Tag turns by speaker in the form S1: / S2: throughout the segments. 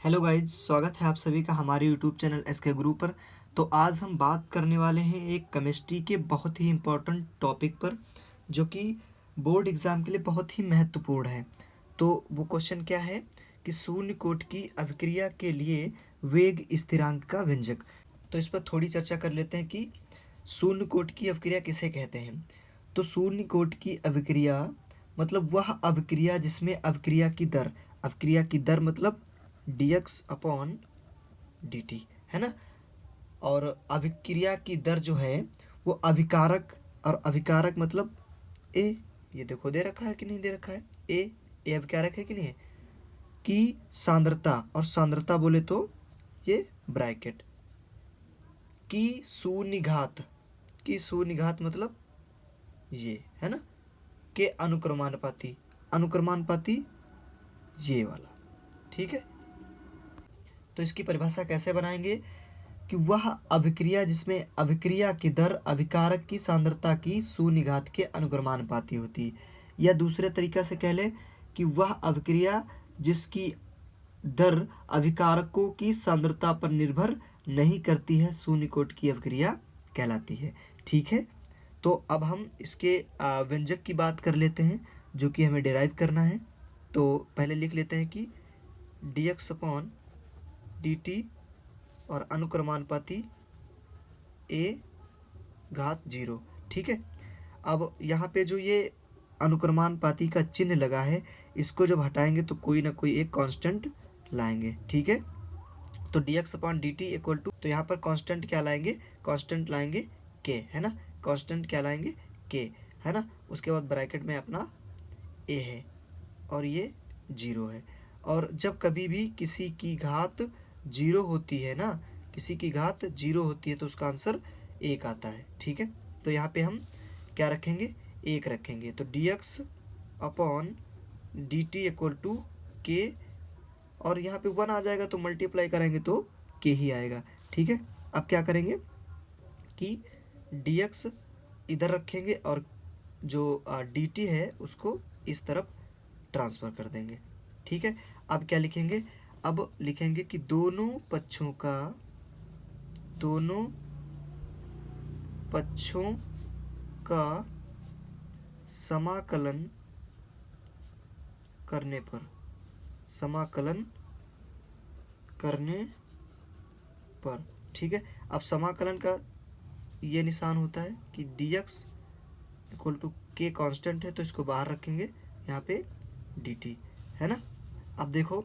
S1: Hello guys, स्वागत है आप सभी का हमारे यूट्यूब चैनल एसके गुरु पर। तो आज हम बात करने वाले हैं एक केमिस्ट्री के बहुत ही इम्पोर्टेंट टॉपिक पर, जो कि बोर्ड एग्ज़ाम के लिए बहुत ही महत्वपूर्ण है। तो वो क्वेश्चन क्या है कि शून्य कोट की अभिक्रिया के लिए वेग स्थिरांक का व्यंजक। तो इस पर थोड़ी चर्चा कर लेते हैं कि शून्य कोट की अभिक्रिया किसे कहते हैं। तो शून्य कोट की अभिक्रिया मतलब वह अभिक्रिया जिसमें अभिक्रिया की दर मतलब dx/dt है ना। और अभिक्रिया की दर जो है वो अभिकारक, और अभिकारक मतलब ए, ये देखो दे रखा है कि नहीं दे रखा है, ए अभिकारक है कि नहीं है, की सांद्रता, और सांद्रता बोले तो ये ब्रैकेट की शून्य घात मतलब ये है ना, के अनुक्रमानुपाती ये वाला। ठीक है, तो इसकी परिभाषा कैसे बनाएंगे कि वह अभिक्रिया जिसमें अभिक्रिया की दर अभिकारक की सांद्रता की शून्य घात के अनुक्रमानुपाती होती है, या दूसरे तरीका से कह लें कि वह अभिक्रिया जिसकी दर अभिकारकों की सांद्रता पर निर्भर नहीं करती है, शून्य कोट की अभिक्रिया कहलाती है। ठीक है, तो अब हम इसके व्यंजक की बात कर लेते हैं जो कि हमें डिराइव करना है। तो पहले लिख लेते हैं कि dx/dt और अनुक्रमानुपाती a⁻0। ठीक है, अब यहाँ पे जो ये अनुक्रमानुपाती का चिन्ह लगा है, इसको जब हटाएंगे तो कोई ना कोई एक कांस्टेंट लाएंगे। ठीक है, तो dx/dt इक्वल टू, तो यहाँ पर कांस्टेंट क्या लाएंगे, कांस्टेंट लाएंगे k, है ना, कांस्टेंट क्या लाएंगे k, है ना। उसके बाद ब्रैकेट में अपना a है और ये 0 है। और जब कभी भी किसी की घात 0 होती है ना, किसी की घात 0 होती है तो उसका आंसर 1 आता है। ठीक है, तो यहाँ पे हम क्या रखेंगे, 1 रखेंगे। तो dx/dt इक्वल टू k, और यहाँ पे 1 आ जाएगा तो मल्टीप्लाई करेंगे तो k ही आएगा। ठीक है, अब क्या करेंगे कि dx इधर रखेंगे और जो dt है उसको इस तरफ ट्रांसफ़र कर देंगे। ठीक है, अब क्या लिखेंगे, अब लिखेंगे कि दोनों पक्षों का समाकलन करने पर ठीक है, अब समाकलन का ये निशान होता है कि dx equal to k constant है तो इसको बाहर रखेंगे, यहाँ पे dt है ना। अब देखो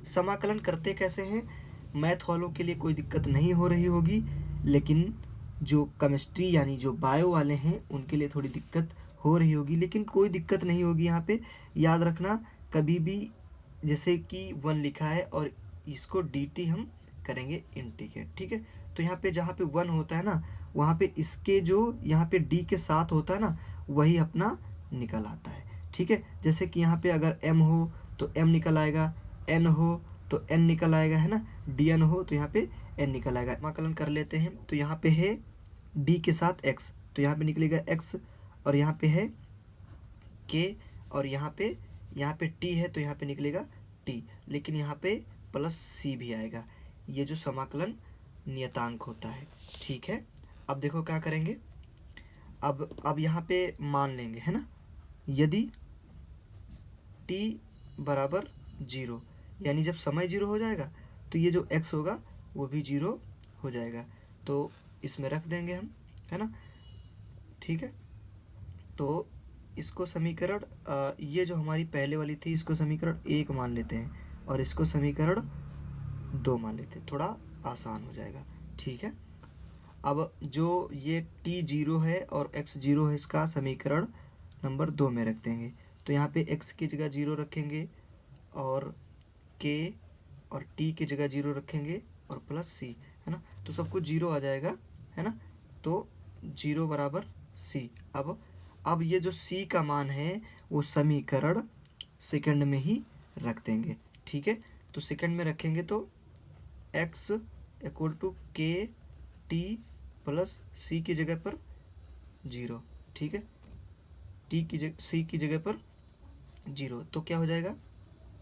S1: समाकलन करते कैसे हैं, मैथ वालों के लिए कोई दिक्कत नहीं हो रही होगी, लेकिन जो केमिस्ट्री यानी जो बायो वाले हैं उनके लिए थोड़ी दिक्कत हो रही होगी, लेकिन कोई दिक्कत नहीं होगी। यहाँ पे याद रखना, कभी भी जैसे कि 1 लिखा है और इसको dt हम करेंगे इंटीग्रेट। ठीक है, तो यहाँ पे जहाँ पे 1 होता है ना, वहाँ पे इसके जो यहाँ पे d के साथ होता है ना, वही अपना निकल आता है। ठीक है, जैसे कि यहाँ पे अगर m हो तो m निकल आएगा, n हो तो n निकल आएगा, है ना, dn हो तो यहाँ पे n निकल आएगा। समाकलन कर लेते हैं, तो यहाँ पे है d के साथ x, तो यहाँ पे निकलेगा x, और यहाँ पे है k, और यहाँ पे t है तो यहाँ पे निकलेगा t, लेकिन यहाँ पे प्लस c भी आएगा। ये जो समाकलन नियतांक होता है। ठीक है, अब देखो क्या करेंगे, अब यहाँ पे मान लेंगे, है ना, यदि t बराबर 0, यानी जब समय 0 हो जाएगा तो ये जो x होगा वो भी 0 हो जाएगा, तो इसमें रख देंगे हम, है ना। ठीक है, तो इसको समीकरण ये जो हमारी पहले वाली थी इसको समीकरण 1 मान लेते हैं और इसको समीकरण 2 मान लेते हैं, थोड़ा आसान हो जाएगा। ठीक है, अब जो ये t 0 है और x 0 है, इसका समीकरण नंबर 2 में रख देंगे। तो यहाँ पे x की जगह 0 रखेंगे और k और t की जगह 0 रखेंगे और प्लस c, है ना, तो सब कुछ 0 आ जाएगा, है ना, तो 0 बराबर c। अब ये जो c का मान है वो समीकरण सेकंड में ही रख देंगे। ठीक है, तो सेकंड में रखेंगे तो x equal to k t plus c की जगह पर 0। ठीक है, c की जगह पर 0, तो क्या हो जाएगा,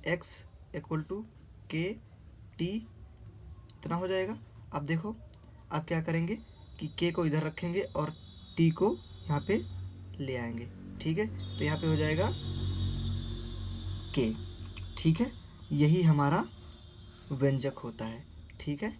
S1: x इक्वल टू के टी इतना हो जाएगा। अब देखो, अब क्या करेंगे कि के को इधर रखेंगे और टी को यहाँ पे ले आएंगे। ठीक है, तो यहाँ पे हो जाएगा के। ठीक है, यही हमारा व्यंजक होता है। ठीक है।